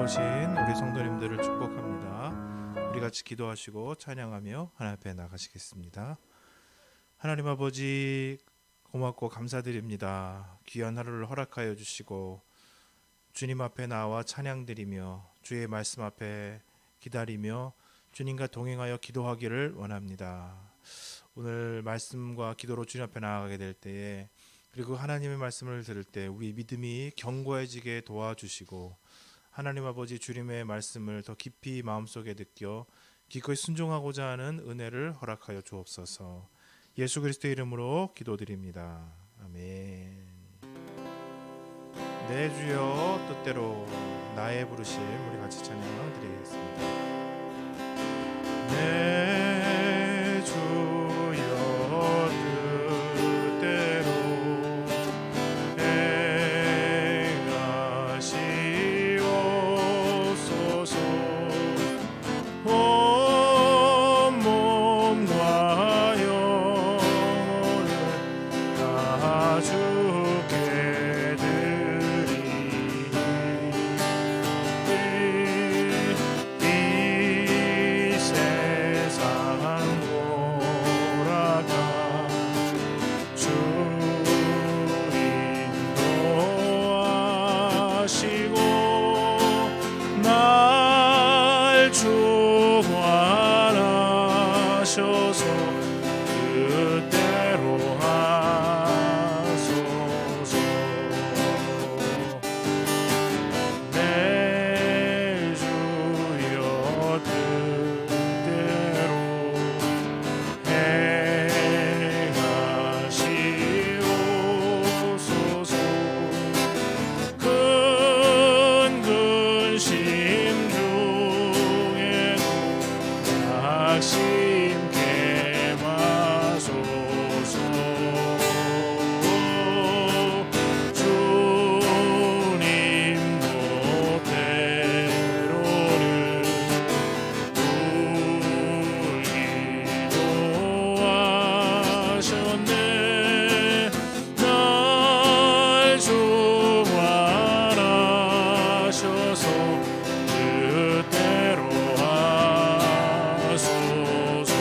오신 우리 성도님들을 축복합니다. 우리 같이 기도하시고 찬양하며 하나님 앞에 나가시겠습니다. 하나님 아버지, 고맙고 감사드립니다. 귀한 하루를 허락하여 주시고 주님 앞에 나와 찬양드리며 주의 말씀 앞에 기다리며 주님과 동행하여 기도하기를 원합니다. 오늘 말씀과 기도로 주님 앞에 나아가게 될 때에, 그리고 하나님의 말씀을 들을 때 우리 믿음이 견고해지게 도와주시고 하나님 아버지 주님의 말씀을 더 깊이 마음속에 느껴 기꺼이 순종하고자 하는 은혜를 허락하여 주옵소서. 예수 그리스도의 이름으로 기도드립니다. 아멘. 내 주여 뜻대로 나의 부르심, 우리 같이 찬양 드리겠습니다. 내 주여 뜻대로 행하시옵소서. 온 몸과 영혼을 다 주께 드리니 이 세상 돌아가 주 인도하시고 날 주관하셔서 뜻대로 하소서. 내 주여 뜻대로 행하시옵소서. 큰 근심 중에도 낙심케 마소서. 주님도 때로는 울기도 하셨네. 날 주관하셔서 뜻대로 하소서.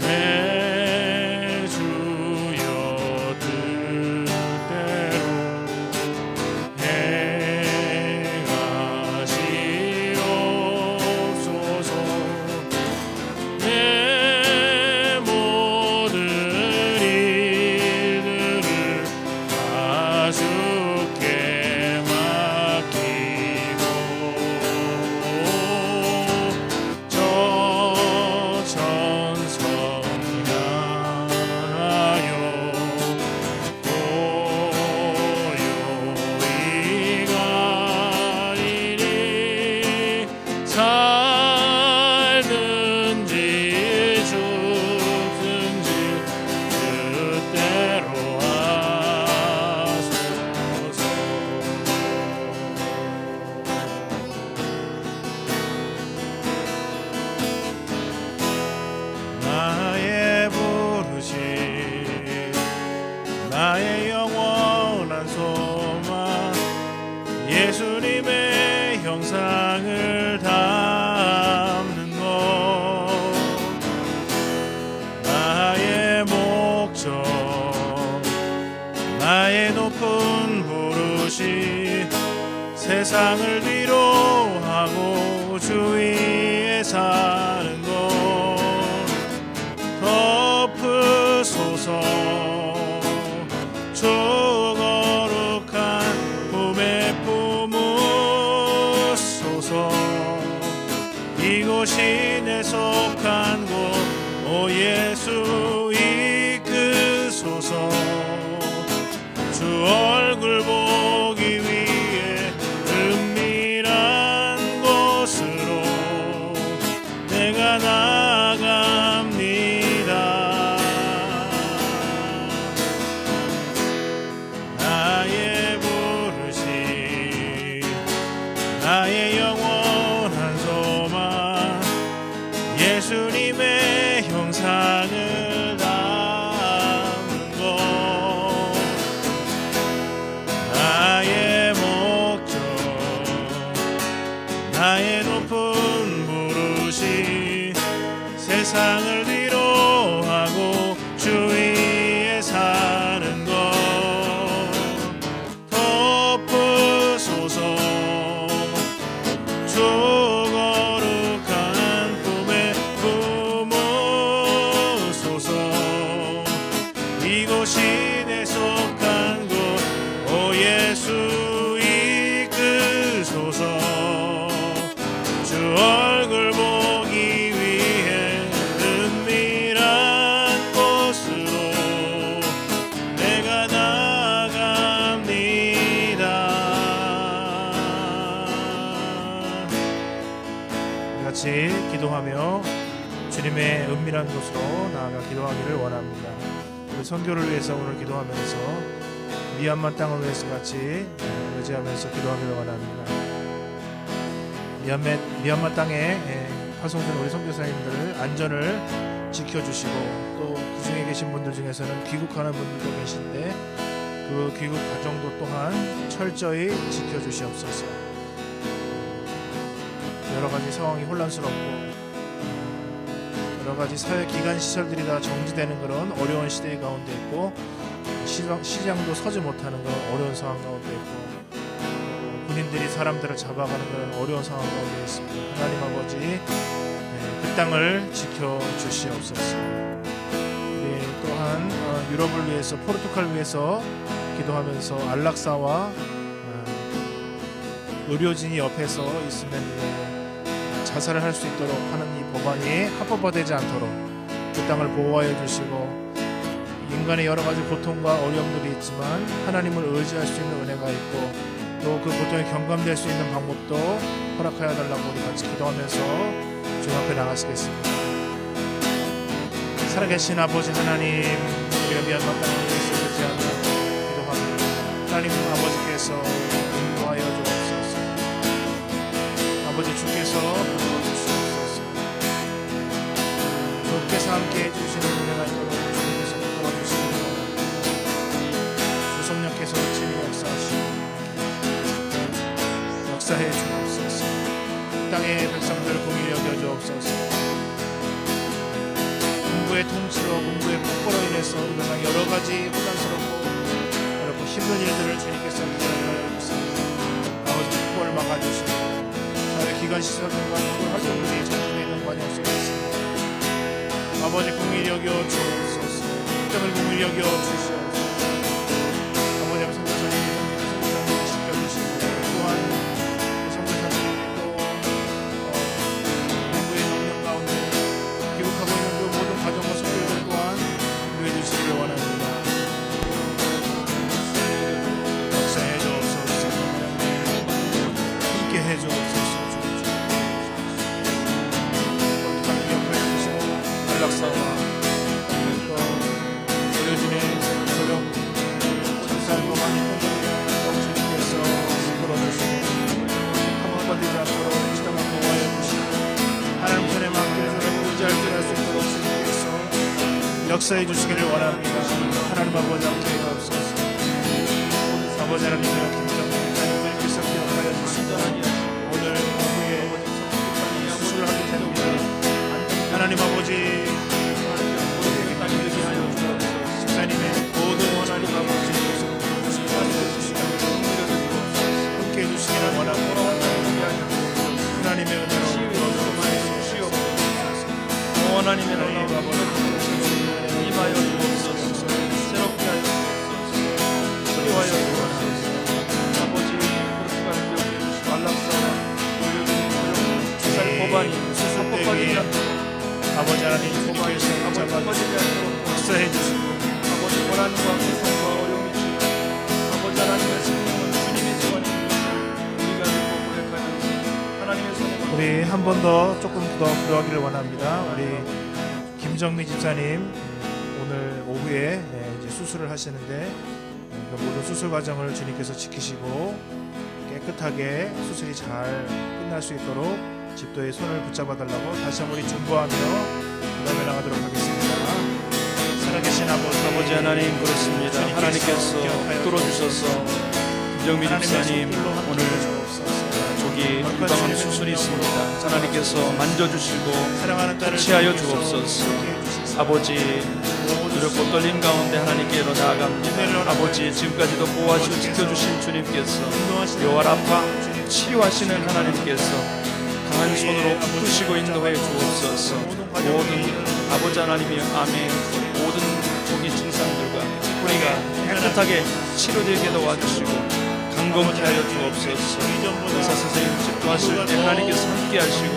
내 주여 뜻대로 행하시옵소서. 내 모든 일들을 다 주께 맡기고 저 천성 향하여 고요히 가리니 살든지 죽든지 뜻대로 하소서. 나의 부르심, 나의 영원한 소망, 예수님의 형상을 담는 것, 나의 목적, 나의 높은 부르심, 세상을 위로하고 주위에 사는 것 덮으소서. 주 거룩한 품에 품으소서. 이곳이 내 속한 곳, 오 예수 이끄소서. 주 얼굴 보기 위해 은밀한 곳으로 내가 나아갑니다. 나의 부르심, 나의 영원한 소망, 예수님의 형상을 담는 것, 나의 몸 나의 높은 부르심 세상을 위로하고 주 위에 사는 것 덮으소서 주 거룩한 품에 품으소서 이곳이 내 속한 곳 오 예수 이끄소서 주 얼굴 보기 위해 은밀한 곳으로 내가 나아갑니다. 우리 같이 기도하며 주님의 은밀한 곳으로 나아가 기도하기를 원합니다. 우리 선교를 위해서 오늘 기도하면서 미얀마 땅을 위해서 같이 의지하면서 기도하기를 원합니다. 미얀마 땅에 파송된 우리 선교사님들 안전을 지켜주시고 또 그 중에 계신 분들 중에서는 귀국하는 분들도 계신데 그 귀국 과정도 또한 철저히 지켜주시옵소서. 여러 가지 상황이 혼란스럽고 여러 가지 사회 기관 시설들이 다 정지되는 그런 어려운 시대 가운데 있고 시장도 서지 못하는 그런 어려운 상황 가운데 있고 군인들이 사람들을 잡아가는 그런 어려운 상황 가운데 있습니다. 하나님 아버지 그 땅을 지켜주시옵소서. 우리 또한 유럽을 위해서 포르투갈 위해서 기도하면서 안락사와 의료진이 옆에서 있으면 자살을 할 수 있도록 하는 이 법안이 합법화되지 않도록 그 땅을 보호하여 주시고 인간의 여러 가지 고통과 어려움들이 있지만 하나님을 의지할 수 있는 은혜가 있고 또 그 고통에 경감될 수 있는 방법도 허락하여 달라고 우리 같이 기도하면서 주님 앞에 나가시겠습니다. 살아계신 아버지 하나님, 우리가 미얀마 땅을 위해서 의지하며 기도합니다. 하나님 아버지께서 인도하여 주옵소서. 아버지 주께서 도와주시옵소서. 주께서 함께 해주시는 은혜가 있도록 주님께서 도와주시는 주 성령께서 친히 역사해 주옵소서. 땅의 백성들 공의히 여겨 주옵소서. 군부의 통치로 군부의 폭거로 인해서 일어난 여러 가지 혼란스럽고 어렵고 힘든 일들을 주님께서 기다려 주옵소서. 아버지 폭거를 막아주시고 사회 기관 시설들과 모든 활동들이 정리되는 과정 속에 있습니다. 아버지 공의히 여겨 주옵소서. 땅을 공의히 여겨 주시옵소서. 아버지 성도사님이 지켜주시고 또한 원합니다. 역사해 주옵소서. 함께 해 주옵소서. 안락사와 또 의료진의 조력 참사과 많은 주님께서 풀어주시고 한번되지 않도록 지도만 보호하여 주시고 하나님 편에 맡겨주는 의지할 줄 알 수 있도록 주님께서 역사해 주시기를 원합니다. 하나님 아버지 함께 하옵소서. 아버지 하나님 김정민께서 기억하여 주시고 오늘 오후에 수술을 하게 됩니다. 하나님 아버지 집사님의 모든 하나님 아버지께서 함께 해주시기를 원합니다. 하나님의 은혜로 하나님의 은혜로 임하여 주옵소서. 새롭게 하여 주옵소서. 치료하여 주옵소서. 아버지 포르투갈 기억해 주시고 안락사와 주살 법안이 합법화되지 않도록 아버지 하나님 주님께서 합법화되지 않도록 역사해 주시고 아버지 고난과 고통과 어려움이 있지만 아버지 하나님의 성령은 주님의 소원인 것을 우리가 믿고 고백하면서 하나님의 손에 우리 한 번 더 조금 더 기도하기를 원합니다. 우리 김정미 집사님 오늘 오후에 이제 수술을 하시는데 그 모든 수술 과정을 주님께서 지키시고 깨끗하게 수술이 잘 끝날 수 있도록 집도의 손을 붙잡아 달라고 다시 한번 우리 중보하며 기도해 나가도록 하겠습니다. 살아계신 아버지 하나님 그렇습니다. 하나님께서 뚫어주셔서 김정미 집사님 오늘 조기 유방암 수술이 있습니다. 하나님께서 만져주시고 사랑하는 딸을 치하여 주옵소서. 아버지 두렵고 떨림 가운데 하나님께로 나아갑니다. 아버지 지금까지도 보호하시고 지켜주신 주님께서 요한 아파 치유하시는 하나님께서 강한 손으로 붙드시고 인도해 주옵소서. 모든 아버지 하나님의 암의 모든 조기 증상들과 우리가 깨끗하게 치료되게 도와주시고 강건케 하여 주옵소서. 의사 선생님 집도하실 때 하나님께서 함께 하시고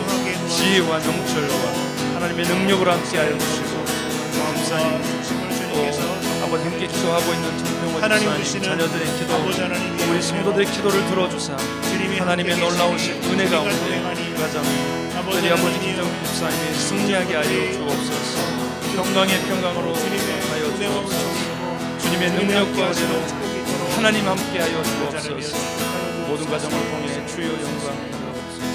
지혜와 명철과 하나님의 능력으로 함께 하여 주시고 또 아버지 함께 기도하고 있는 정평원 집사님 자녀들의 기도 우리 성도들의 기도를 들어주사 하나님의 놀라우신 은혜 가운데 이 가정 우리 아버지 김정필 집사님이 승리하게 하여 주옵소서. 평강의 평강으로 하여 주옵소서. 주님의 능력과 은혜로 하나님 함께 하여 주옵소서. 모든 가정을 통해 주여 영광 받아옵소서.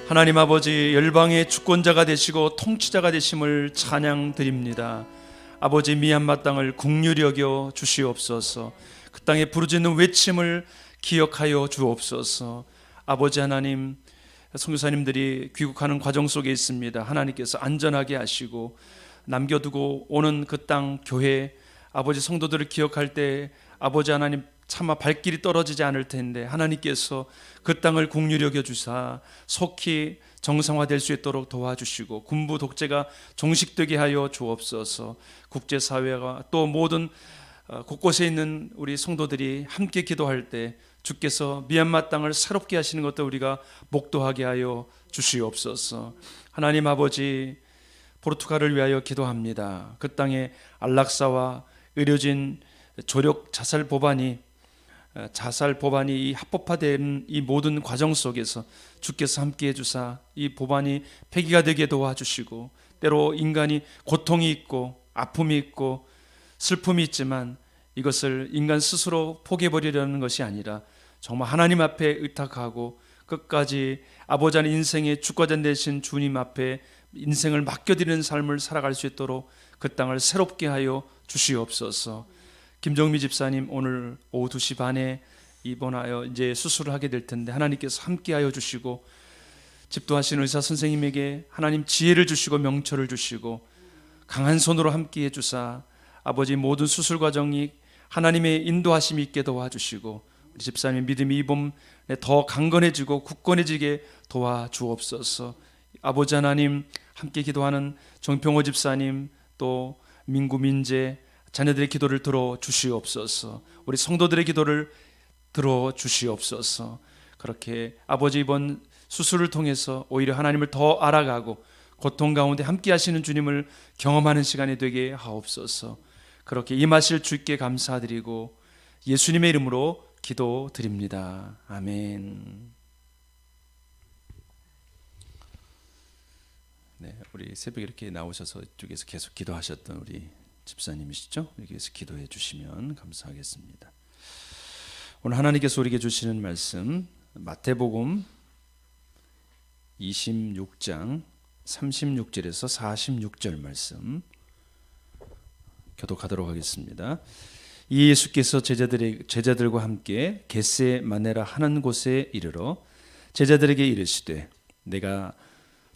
하나님 아버지 열방의 주권자가 되시고 통치자가 되심을 찬양드립니다. 아버지 미얀마 땅을 긍휼히 여겨 주시옵소서. 그 땅에 부르짖는 외침을 기억하여 주옵소서. 아버지 하나님 선교사님들이 귀국하는 과정 속에 있습니다. 하나님께서 안전하게 하시고 남겨두고 오는 그 땅 교회 아버지 성도들을 기억할 때 아버지 하나님 차마 발길이 떨어지지 않을 텐데 하나님께서 그 땅을 긍휼히 여겨 주사 속히 정상화될 수 있도록 도와주시고 군부 독재가 종식되게 하여 주옵소서. 국제사회가 또 모든 곳곳에 있는 우리 성도들이 함께 기도할 때 주께서 미얀마 땅을 새롭게 하시는 것도 우리가 목도하게 하여 주시옵소서. 하나님 아버지 포르투갈을 위하여 기도합니다. 그 땅에 안락사와 의료진 조력 자살 법안이 이 합법화된 이 모든 과정 속에서 주께서 함께해 주사 이 법안이 폐기가 되게 도와주시고 때로 인간이 고통이 있고 아픔이 있고 슬픔이 있지만 이것을 인간 스스로 포기해버리려는 것이 아니라 정말 하나님 앞에 의탁하고 끝까지 아버지 하나님 인생의 주권자 되신 주님 앞에 인생을 맡겨드리는 삶을 살아갈 수 있도록 그 땅을 새롭게 하여 주시옵소서. 김정미 집사님 오늘 오후 2시 반에 입원하여 이제 수술을 하게 될 텐데 하나님께서 함께하여 주시고 집도하시는 의사 선생님에게 하나님 지혜를 주시고 명철을 주시고 강한 손으로 함께해 주사 아버지 모든 수술 과정이 하나님의 인도하심이 있게 도와주시고 우리 집사님의 믿음이 이번에 더 강건해지고 굳건해지게 도와주옵소서. 아버지 하나님 함께 기도하는 정평호 집사님 또 민구 민재 자녀들의 기도를 들어 주시옵소서. 우리 성도들의 기도를 들어 주시옵소서. 그렇게 아버지 이번 수술을 통해서 오히려 하나님을 더 알아가고 고통 가운데 함께 하시는 주님을 경험하는 시간이 되게 하옵소서. 그렇게 임하실 주께 감사드리고 예수님의 이름으로 기도드립니다. 아멘. 네, 우리 새벽에 이렇게 나오셔서 이쪽에서 계속 기도하셨던 우리 집사님이시죠? 여기에서 기도해 주시면 감사하겠습니다. 오늘 하나님께서 우리에게 주시는 말씀 마태복음 26장 36절에서 46절 말씀 교독하도록 하겠습니다. 이 예수께서 제자들과 함께 겟세마네라 하는 곳에 이르러 제자들에게 이르시되 내가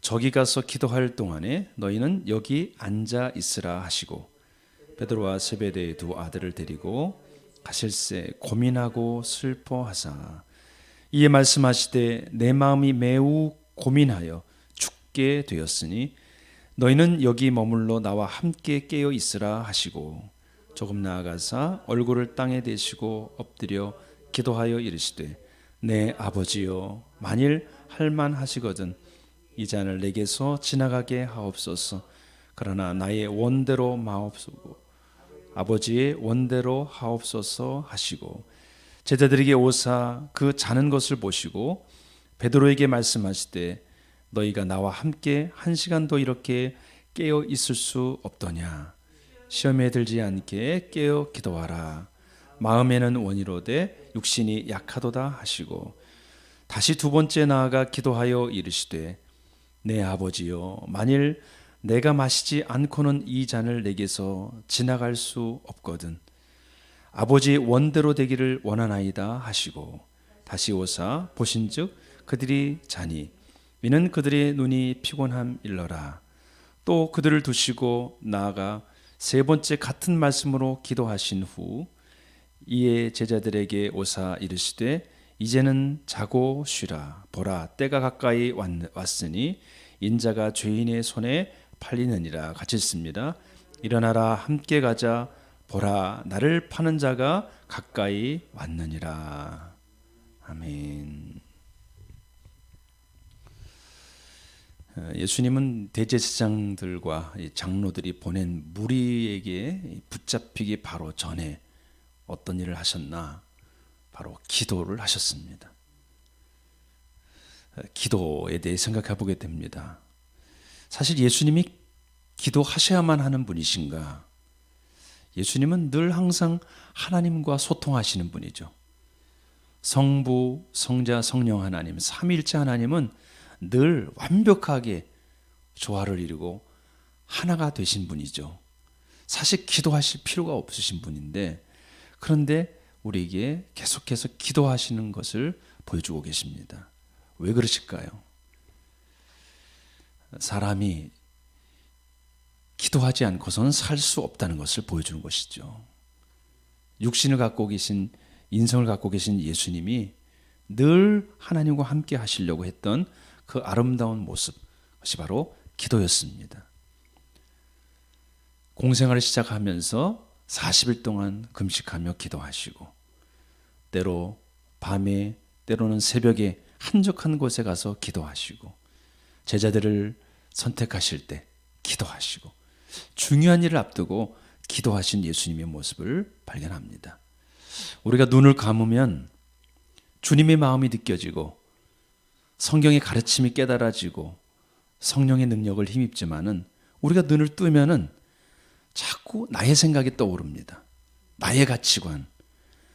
저기 가서 기도할 동안에 너희는 여기 앉아 있으라 하시고 베드로와 세베대의 두 아들을 데리고 가실새 고민하고 슬퍼하사 이에 말씀하시되 내 마음이 매우 고민하여 죽게 되었으니 너희는 여기 머물러 나와 함께 깨어 있으라 하시고 조금 나아가사 얼굴을 땅에 대시고 엎드려 기도하여 이르시되 내 아버지여 만일 할만하시거든 이 잔을 내게서 지나가게 하옵소서. 그러나 나의 원대로 마옵소고 아버지의 원대로 하옵소서 하시고 제자들에게 오사 그 자는 것을 보시고 베드로에게 말씀하시되 너희가 나와 함께 1시간도 이렇게 깨어 있을 수 없더냐. 시험에 들지 않게 깨어 기도하라. 마음에는 원이로되 육신이 약하도다 하시고 다시 두 번째 나아가 기도하여 이르시되 내 아버지여 만일 내가 마시지 않고는 이 잔을 내게서 지나갈 수 없거든 아버지의 원대로 되기를 원하나이다 하시고 다시 오사 보신즉 그들이 자니 이는 그들의 눈이 피곤함 일러라. 또 그들을 두시고 나아가 세 번째 같은 말씀으로 기도하신 후 이에 제자들에게 오사 이르시되 이제는 자고 쉬라. 보라 때가 가까이 왔으니 인자가 죄인의 손에 팔리느니라. 같이 읽습니다. 일어나라 함께 가자. 보라 나를 파는 자가 가까이 왔느니라. 아멘. 예수님은 대제사장들과 장로들이 보낸 무리에게 붙잡히기 바로 전에 어떤 일을 하셨나? 바로 기도를 하셨습니다. 기도에 대해 생각해 보게 됩니다. 사실 예수님이 기도하셔야만 하는 분이신가? 예수님은 늘 항상 하나님과 소통하시는 분이죠. 성부, 성자, 성령 하나님, 삼위일체 하나님은 늘 완벽하게 조화를 이루고 하나가 되신 분이죠. 사실 기도하실 필요가 없으신 분인데 그런데 우리에게 계속해서 기도하시는 것을 보여주고 계십니다. 왜 그러실까요? 사람이 기도하지 않고서는 살 수 없다는 것을 보여주는 것이죠. 육신을 갖고 계신, 인성을 갖고 계신 예수님이 늘 하나님과 함께 하시려고 했던 그 아름다운 모습, 그것이 바로 기도였습니다. 공생활을 시작하면서 40일 동안 금식하며 기도하시고 때로 밤에 때로는 새벽에 한적한 곳에 가서 기도하시고 제자들을 선택하실 때 기도하시고 중요한 일을 앞두고 기도하신 예수님의 모습을 발견합니다. 우리가 눈을 감으면 주님의 마음이 느껴지고 성경의 가르침이 깨달아지고 성령의 능력을 힘입지만은 우리가 눈을 뜨면은 자꾸 나의 생각이 떠오릅니다. 나의 가치관,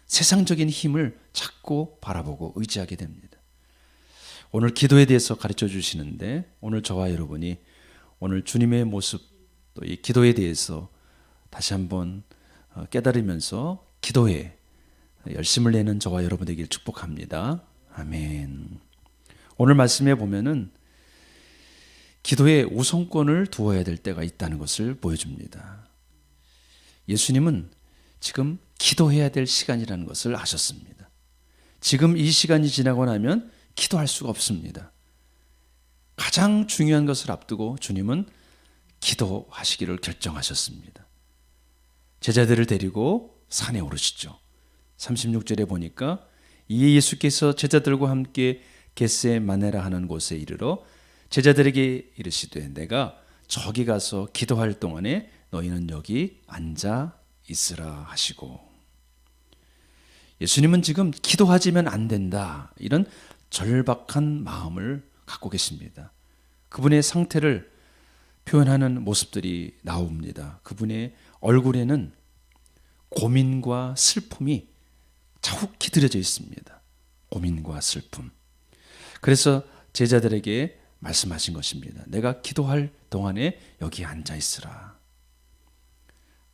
세상적인 힘을 자꾸 바라보고 의지하게 됩니다. 오늘 기도에 대해서 가르쳐 주시는데 오늘 저와 여러분이 오늘 주님의 모습 또 이 기도에 대해서 다시 한번 깨달으면서 기도에 열심을 내는 저와 여러분 되길 축복합니다. 아멘. 오늘 말씀에 보면은 기도에 우선권을 두어야 될 때가 있다는 것을 보여줍니다. 예수님은 지금 기도해야 될 시간이라는 것을 아셨습니다. 지금 이 시간이 지나고 나면 기도할 수가 없습니다. 가장 중요한 것을 앞두고 주님은 기도하시기를 결정하셨습니다. 제자들을 데리고 산에 오르시죠. 36절에 보니까 이에 예수께서 제자들과 함께 겟세마네라 하는 곳에 이르러 제자들에게 이르시되 내가 저기 가서 기도할 동안에 너희는 여기 앉아 있으라 하시고 예수님은 지금 기도하지면 안 된다 이런 절박한 마음을 갖고 계십니다. 그분의 상태를 표현하는 모습들이 나옵니다. 그분의 얼굴에는 고민과 슬픔이 자욱히 드려져 있습니다. 고민과 슬픔. 그래서 제자들에게 말씀하신 것입니다. 내가 기도할 동안에 여기 앉아 있으라.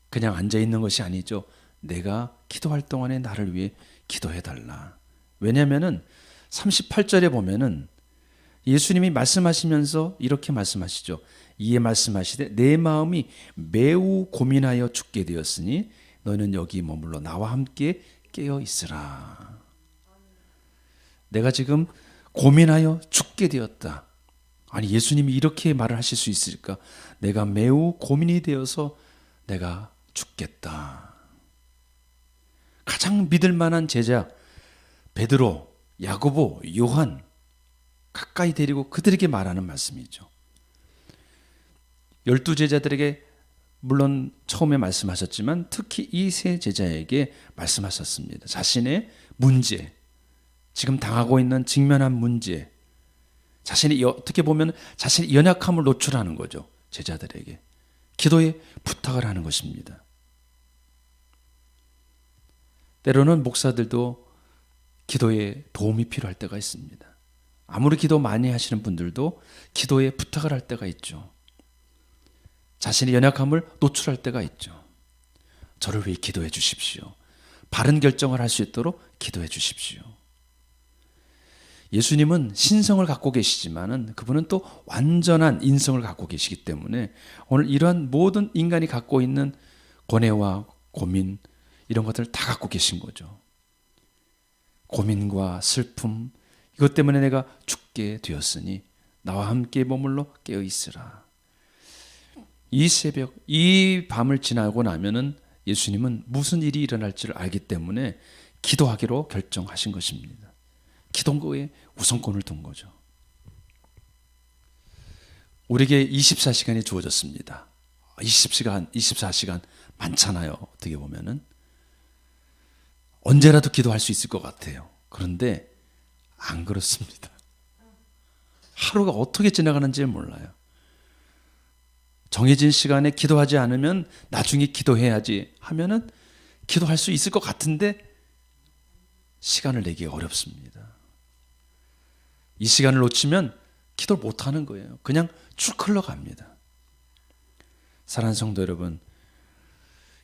그냥 앉아 있는 것이 아니죠. 내가 기도할 동안에 나를 위해 기도해 달라. 왜냐하면은 38절에 보면은 예수님이 말씀하시면서 이렇게 말씀하시죠. 이에 말씀하시되 내 마음이 매우 고민하여 죽게 되었으니 너는 여기 머물러 나와 함께 깨어 있으라. 내가 지금 고민하여 죽게 되었다. 아니 예수님이 이렇게 말을 하실 수 있을까? 내가 매우 고민이 되어서 내가 죽겠다. 가장 믿을 만한 제자 베드로, 야고보, 요한 가까이 데리고 그들에게 말하는 말씀이죠. 12제자들에게 물론 처음에 말씀하셨지만 특히 이 세 제자에게 말씀하셨습니다. 자신의 문제, 지금 당하고 있는 직면한 문제, 자신이 어떻게 보면 자신의 연약함을 노출하는 거죠. 제자들에게 기도에 부탁을 하는 것입니다. 때로는 목사들도 기도에 도움이 필요할 때가 있습니다. 아무리 기도 많이 하시는 분들도 기도에 부탁을 할 때가 있죠. 자신의 연약함을 노출할 때가 있죠. 저를 위해 기도해 주십시오. 바른 결정을 할 수 있도록 기도해 주십시오. 예수님은 신성을 갖고 계시지만은 그분은 또 완전한 인성을 갖고 계시기 때문에 오늘 이러한 모든 인간이 갖고 있는 고뇌와 고민 이런 것들을 다 갖고 계신 거죠. 고민과 슬픔 이것 때문에 내가 죽게 되었으니 나와 함께 머물러 깨어 있으라. 이 새벽, 이 밤을 지나고 나면은 예수님은 무슨 일이 일어날지를 알기 때문에 기도하기로 결정하신 것입니다. 기도에 우선권을 둔 거죠. 우리에게 24시간이 주어졌습니다. 20시간, 24시간 많잖아요. 어떻게 보면은 언제라도 기도할 수 있을 것 같아요. 그런데 안 그렇습니다. 하루가 어떻게 지나가는지 몰라요. 정해진 시간에 기도하지 않으면 나중에 기도해야지 하면은 기도할 수 있을 것 같은데 시간을 내기가 어렵습니다. 이 시간을 놓치면 기도를 못 하는 거예요. 그냥 쭉 흘러갑니다. 사랑하는 성도 여러분,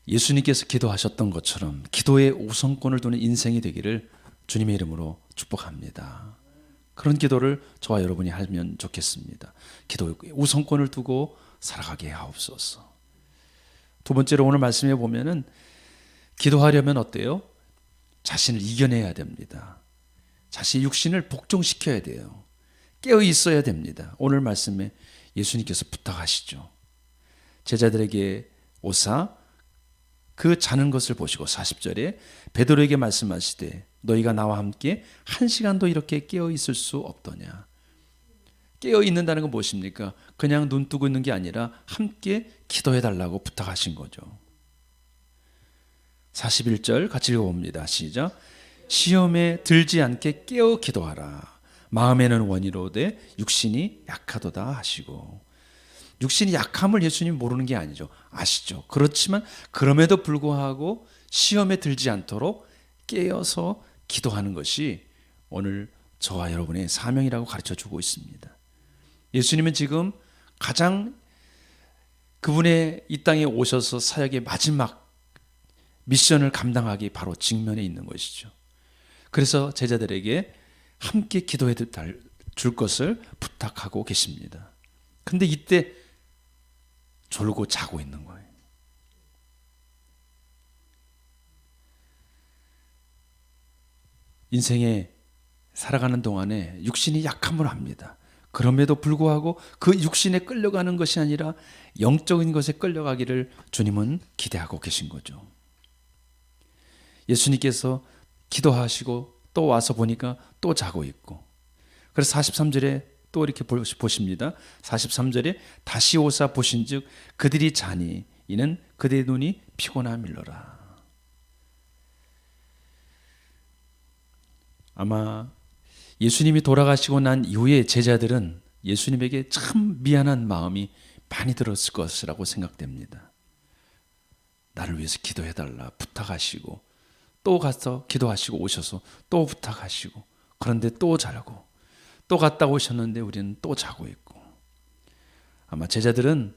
예수님께서 기도하셨던 것처럼 기도에 우선권을 두는 인생이 되기를 주님의 이름으로 축복합니다. 그런 기도를 저와 여러분이 하면 좋겠습니다. 기도에 우선권을 두고 살아가게 하옵소서. 두 번째로 오늘 말씀해 보면은 기도하려면 어때요? 자신을 이겨내야 됩니다. 자신의 육신을 복종시켜야 돼요. 깨어 있어야 됩니다. 오늘 말씀에 예수님께서 부탁하시죠. 제자들에게 오사 그 자는 것을 보시고 40절에 베드로에게 말씀하시되 너희가 나와 함께 한 시간도 이렇게 깨어 있을 수 없더냐. 깨어 있는다는 건 무엇입니까? 그냥 눈 뜨고 있는 게 아니라 함께 기도해 달라고 부탁하신 거죠. 41절 같이 읽어봅니다. 시작. 시험에 들지 않게 깨어 기도하라. 마음에는 원이로되 육신이 약하도다 하시고. 육신이 약함을 예수님 모르는 게 아니죠. 아시죠. 그렇지만 그럼에도 불구하고 시험에 들지 않도록 깨어서 기도하는 것이 오늘 저와 여러분의 사명이라고 가르쳐주고 있습니다. 예수님은 지금 가장 그분의 이 땅에 오셔서 사역의 마지막 미션을 감당하기 바로 직면에 있는 것이죠. 그래서 제자들에게 함께 기도해 줄 것을 부탁하고 계십니다. 근데 이때 졸고 자고 있는 거예요. 인생에 살아가는 동안에 육신이 약함을 합니다. 그럼에도 불구하고 그 육신에 끌려가는 것이 아니라 영적인 것에 끌려가기를 주님은 기대하고 계신 거죠. 예수님께서 기도하시고 또 와서 보니까 또 자고 있고, 그래서 43절에 또 이렇게 보십니다. 43절에 다시 오사 보신즉 그들이 자니 이는 그들의 눈이 피곤함일러라. 아마 예수님이 돌아가시고 난 이후에 제자들은 예수님에게 참 미안한 마음이 많이 들었을 것이라고 생각됩니다. 나를 위해서 기도해달라 부탁하시고 또 가서 기도하시고 오셔서 또 부탁하시고, 그런데 또 자고 또 갔다 오셨는데 우리는 또 자고 있고. 아마 제자들은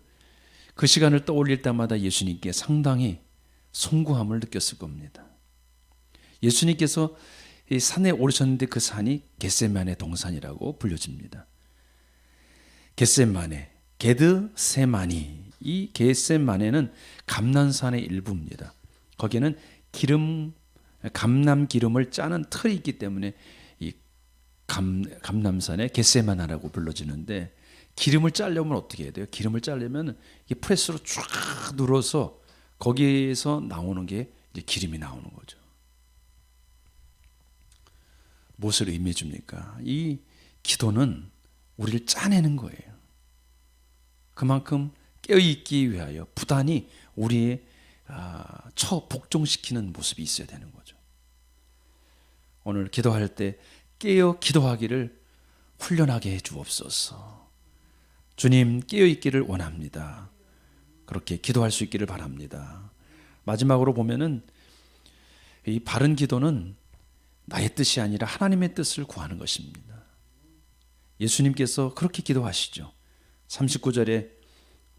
그 시간을 떠올릴 때마다 예수님께 상당히 송구함을 느꼈을 겁니다. 예수님께서 이 산에 오르셨는데 그 산이 겟세마네 동산이라고 불려집니다. 겟세마네, 게드세마니, 이 겟세마네는 감난산의 일부입니다. 거기에는 감람 기름을 짜는 틀이 있기 때문에 이 감람산의 겟세마나라고 불러지는데, 기름을 짜려면 어떻게 해야 돼요? 기름을 짜려면 이 프레스로 쫙 눌러서 거기에서 나오는 게 이제 기름이 나오는 거죠. 무엇을 의미해 줍니까? 이 기도는 우리를 짜내는 거예요. 그만큼 깨어있기 위하여 부단히 우리의 복종시키는 모습이 있어야 되는 거죠. 오늘 기도할 때 깨어 기도하기를 훈련하게 해 주옵소서. 주님, 깨어있기를 원합니다. 그렇게 기도할 수 있기를 바랍니다. 마지막으로 보면은 이 바른 기도는 나의 뜻이 아니라 하나님의 뜻을 구하는 것입니다. 예수님께서 그렇게 기도하시죠. 39절에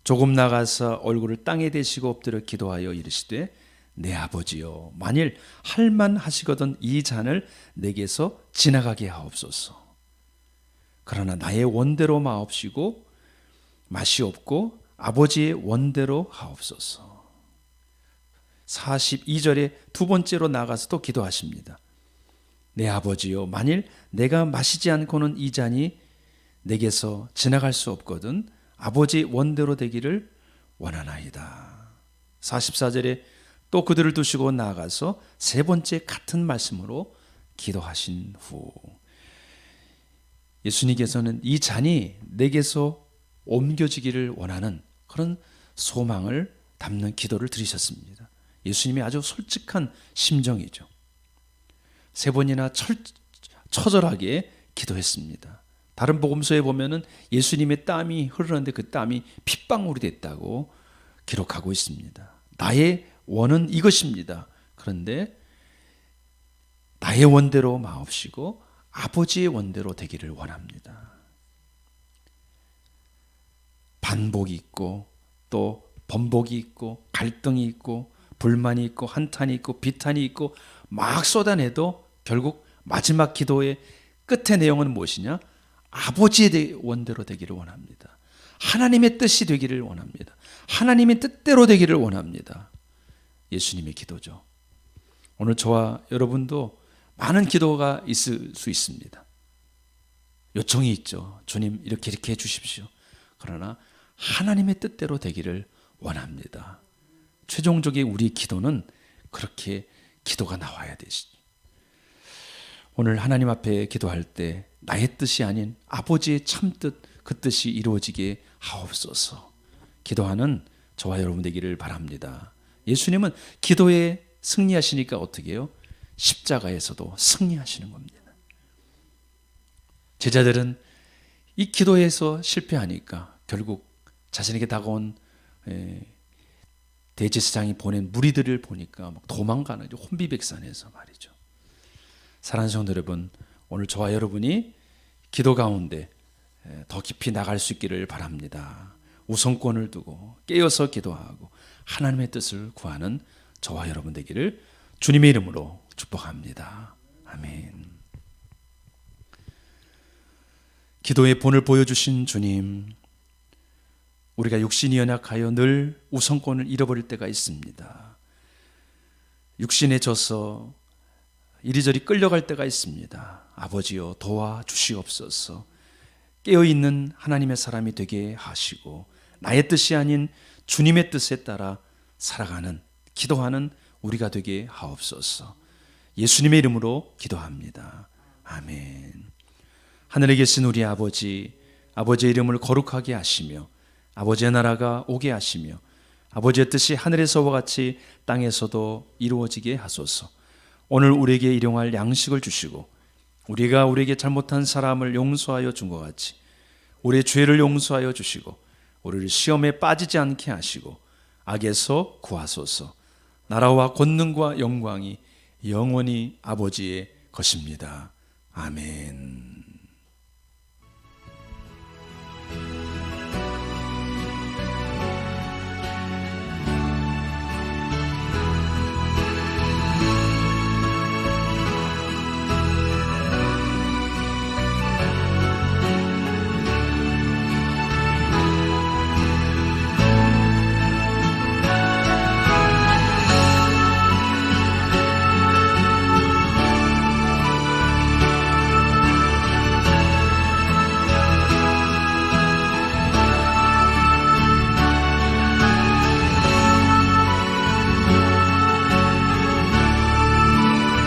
조금 나가서 얼굴을 땅에 대시고 엎드려 기도하여 이르시되 내 아버지여 만일 할만하시거든 이 잔을 내게서 지나가게 하옵소서. 그러나 나의 원대로 마옵시고 마시옵고 아버지의 원대로 하옵소서. 42절에 두 번째로 나가서 또 기도하십니다. 내 아버지여, 만일 내가 마시지 않고는 이 잔이 내게서 지나갈 수 없거든 아버지 원대로 되기를 원하나이다. 44절에 또 그들을 두시고 나아가서 세 번째 같은 말씀으로 기도하신 후 예수님께서는 이 잔이 내게서 옮겨지기를 원하는 그런 소망을 담는 기도를 드리셨습니다. 예수님이 아주 솔직한 심정이죠. 세 번이나 처절하게 기도했습니다. 다른 복음서에 보면은 예수님의 땀이 흐르는데 그 땀이 핏방울이 됐다고 기록하고 있습니다. 나의 원은 이것입니다. 그런데 나의 원대로 마옵시고 아버지의 원대로 되기를 원합니다. 반복이 있고 또 번복이 있고 갈등이 있고 불만이 있고 한탄이 있고 비탄이 있고 막 쏟아내도 결국 마지막 기도의 끝의 내용은 무엇이냐? 아버지의 원대로 되기를 원합니다. 하나님의 뜻이 되기를 원합니다. 하나님의 뜻대로 되기를 원합니다. 예수님의 기도죠. 오늘 저와 여러분도 많은 기도가 있을 수 있습니다. 요청이 있죠. 주님 이렇게 해 주십시오. 그러나 하나님의 뜻대로 되기를 원합니다. 최종적인 우리 기도는 그렇게 기도가 나와야 되시죠. 오늘 하나님 앞에 기도할 때 나의 뜻이 아닌 아버지의 참뜻 그 뜻이 이루어지게 하옵소서. 기도하는 저와 여러분 되기를 바랍니다. 예수님은 기도에 승리하시니까 어떻게 해요? 십자가에서도 승리하시는 겁니다. 제자들은 이 기도에서 실패하니까 결국 자신에게 다가온 대제사장이 보낸 무리들을 보니까 막 도망가는 혼비백산해서 말이죠. 사랑하는 성도 여러분, 오늘 저와 여러분이 기도 가운데 더 깊이 나갈 수 있기를 바랍니다. 우선권을 두고 깨어서 기도하고 하나님의 뜻을 구하는 저와 여러분 되기를 주님의 이름으로 축복합니다. 아멘. 기도의 본을 보여주신 주님, 우리가 육신이 연약하여 늘 우선권을 잃어버릴 때가 있습니다. 육신에 져서 이리저리 끌려갈 때가 있습니다. 아버지여 도와주시옵소서. 깨어있는 하나님의 사람이 되게 하시고 나의 뜻이 아닌 주님의 뜻에 따라 살아가는 기도하는 우리가 되게 하옵소서. 예수님의 이름으로 기도합니다. 아멘. 하늘에 계신 우리 아버지, 아버지의 이름을 거룩하게 하시며 아버지의 나라가 오게 하시며 아버지의 뜻이 하늘에서와 같이 땅에서도 이루어지게 하소서. 오늘 우리에게 일용할 양식을 주시고 우리가 우리에게 잘못한 사람을 용서하여 준 것 같이 우리의 죄를 용서하여 주시고 우리를 시험에 빠지지 않게 하시고 악에서 구하소서. 나라와 권능과 영광이 영원히 아버지의 것입니다. 아멘.